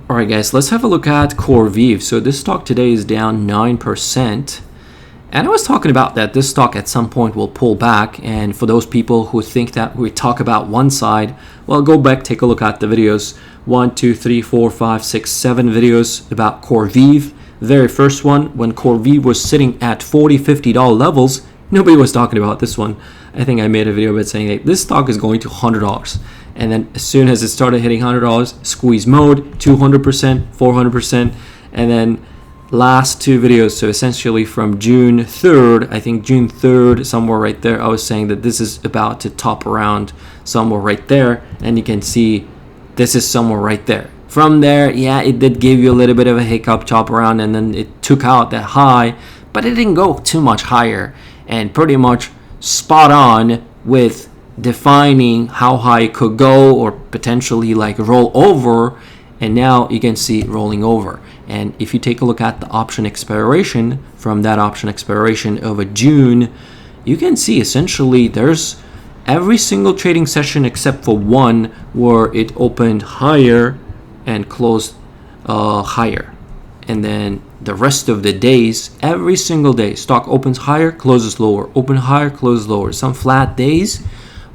All right, guys, let's have a look at COREWEAVE. So this stock today is down 9%. And I was talking about that this stock at some point will pull back. And for those people who think that we talk about one side, well, go back, take a look at the videos. 1, 2, 3, 4, 5, 6, 7 videos about COREWEAVE. Very first one, when COREWEAVE was sitting at $40, $50 levels, nobody was talking about this one. I think I made a video about saying, hey, this stock is going to $100. And then as soon as it started hitting $100, squeeze mode, 200%, 400%, and then last two videos, so essentially from June 3rd, I think June 3rd, somewhere right there, I was saying that this is about to top around somewhere right there, and you can see this is somewhere right there. From there, yeah, it did give you a little bit of a hiccup, chop around, and then it took out that high, but it didn't go too much higher, and pretty much spot on with defining how high it could go or potentially like roll over. And now you can see it rolling over. And if you take a look at the option expiration, from that option expiration over June, you can see essentially there's every single trading session except for one where it opened higher and closed higher. And then the rest of the days, every single day, stock opens higher, closes lower, open higher, closes lower. Some flat days,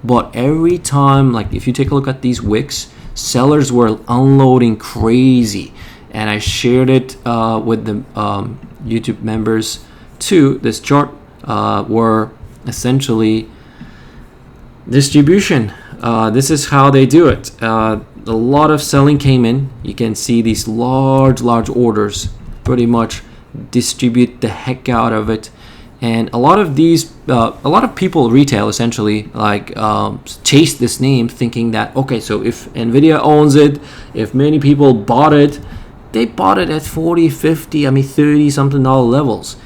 but every time, like if you take a look at these wicks, sellers were unloading crazy. And I shared it with the YouTube members too. This chart were essentially distribution. This is how they do it. A lot of selling came in. You can see these large orders pretty much distribute the heck out of it. And a lot of these, a lot of people, retail essentially, like chase this name thinking that, okay, so if Nvidia owns it, if many people bought it, they bought it at 40, 50, I mean 30 something dollar levels.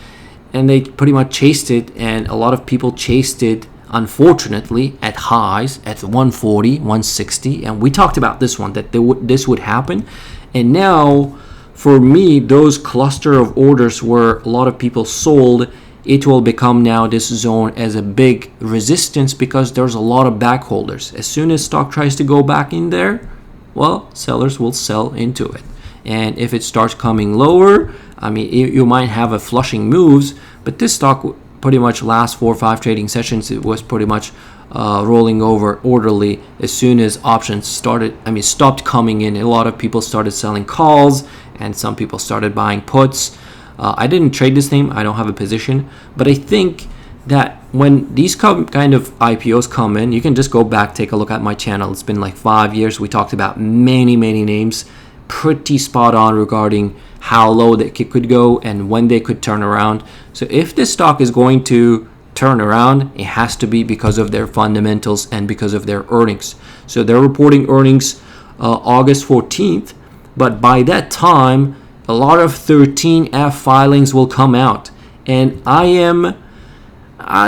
And they pretty much chased it, and a lot of people chased it, unfortunately, at highs at 140, 160. And we talked about this one, that this would happen. And now, for me, those cluster of orders where a lot of people sold, it will become now this zone as a big resistance because there's a lot of back holders. As soon as stock tries to go back in there, well, sellers will sell into it. And if it starts coming lower, I mean, you might have a flushing moves, but this stock pretty much last 4 or 5 trading sessions, it was pretty much rolling over orderly as soon as options stopped coming in. A lot of people started selling calls, and some people started buying puts. I didn't trade this name. I don't have a position. But I think that when these kind of IPOs come in, you can just go back, take a look at my channel. It's been like 5 years. We talked about many names. Pretty spot on regarding how low they could go and when they could turn around. So if this stock is going to turn around, it has to be because of their fundamentals and because of their earnings. So they're reporting earnings August 14th. But by that time, a lot of 13F filings will come out. And I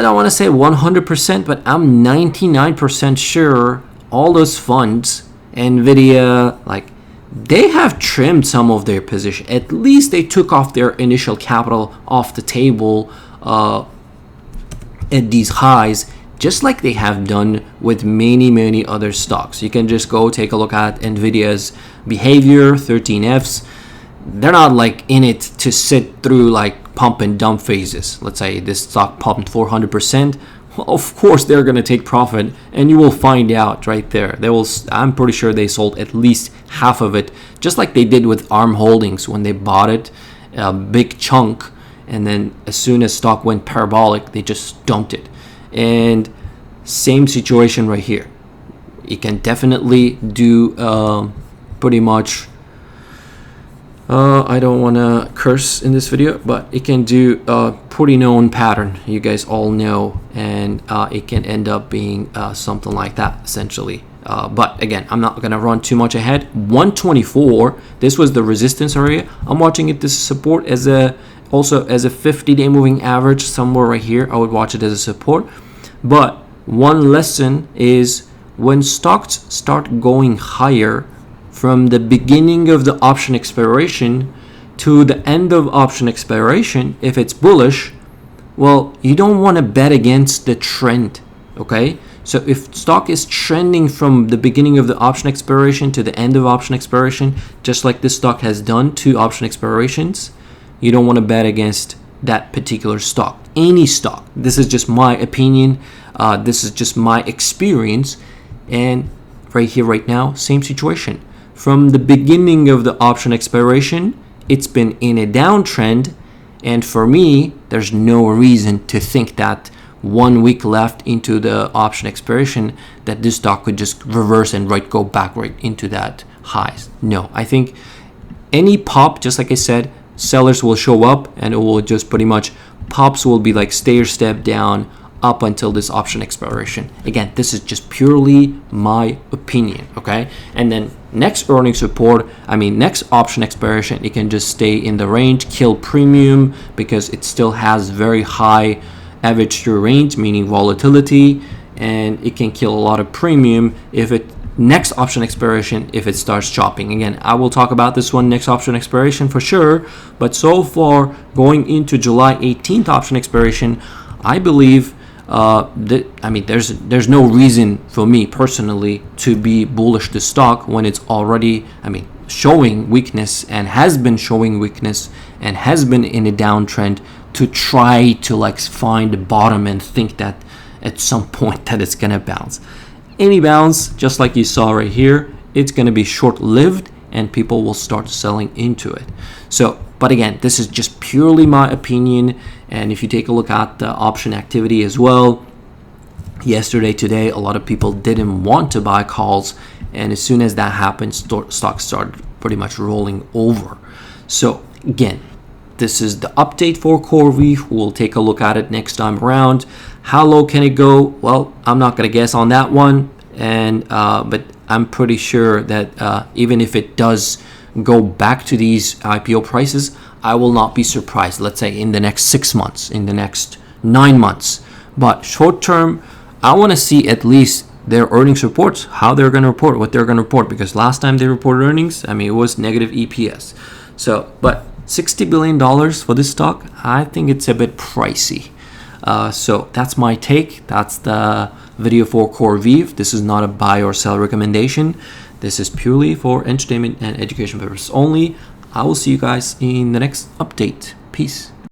don't want to say 100%, but I'm 99% sure all those funds, Nvidia, like, they have trimmed some of their position. At least they took off their initial capital off the table at these highs, just like they have done with many other stocks. You can just go take a look at Nvidia's behavior, 13Fs. They're not like in it to sit through like pump and dump phases. Let's say this stock pumped 400%. Well, of course they're going to take profit, and you will find out right there. I'm pretty sure they sold at least half of it, just like they did with ARM Holdings when they bought it, a big chunk, and then as soon as stock went parabolic, they just dumped it. And same situation right here. You can definitely do pretty much, I don't want to curse in this video, but it can do a pretty known pattern you guys all know, and it can end up being something like that essentially. But again, I'm not going to run too much ahead. 124, this was the resistance area. I'm watching it this support as also as a 50-day moving average somewhere right here. I would watch it as a support. But one lesson is when stocks start going higher, from the beginning of the option expiration to the end of option expiration, if it's bullish, well, you don't want to bet against the trend, okay? So if stock is trending from the beginning of the option expiration to the end of option expiration, just like this stock has done 2 option expirations, you don't want to bet against that particular stock, any stock. This is just my opinion. This is just my experience. And right here, right now, same situation. From the beginning of the option expiration, it's been in a downtrend. And for me, there's no reason to think that 1 week left into the option expiration that this stock could just reverse and go back right into that highs. No, I think any pop, just like I said, sellers will show up and it will just pretty much, pops will be like stair step down up until this option expiration. Again, this is just purely my opinion, okay? And then next earnings report, next option expiration, it can just stay in the range, kill premium because it still has very high average true range, meaning volatility, and it can kill a lot of premium if it next option expiration if it starts chopping. Again, I will talk about this one next option expiration for sure, but so far going into July 18th option expiration, I believe there's no reason for me personally to be bullish this stock when it's already showing weakness and has been showing weakness and has been in a downtrend, to try to find the bottom and think that at some point that it's gonna bounce. Any bounce, just like you saw right here, it's gonna be short-lived and people will start selling into it. So, but again, this is just purely my opinion. And if you take a look at the option activity as well, yesterday, today, a lot of people didn't want to buy calls, and as soon as that happened, stocks started pretty much rolling over. So again, this is the update for CoreWeave. We'll take a look at it next time around. How low can it go? Well, I'm not going to guess on that one, and but I'm pretty sure that even if it does go back to these IPO prices, I will not be surprised, let's say in the next 6 months, in the next 9 months. But short term, I want to see at least their earnings reports, how they're going to report, what they're going to report, because last time they reported earnings, it was negative EPS. So, but $60 billion for this stock, I think it's a bit pricey. So that's my take. That's the video for CoreWeave. This is not a buy or sell recommendation. This is purely for entertainment and education purposes only. I will see you guys in the next update. Peace.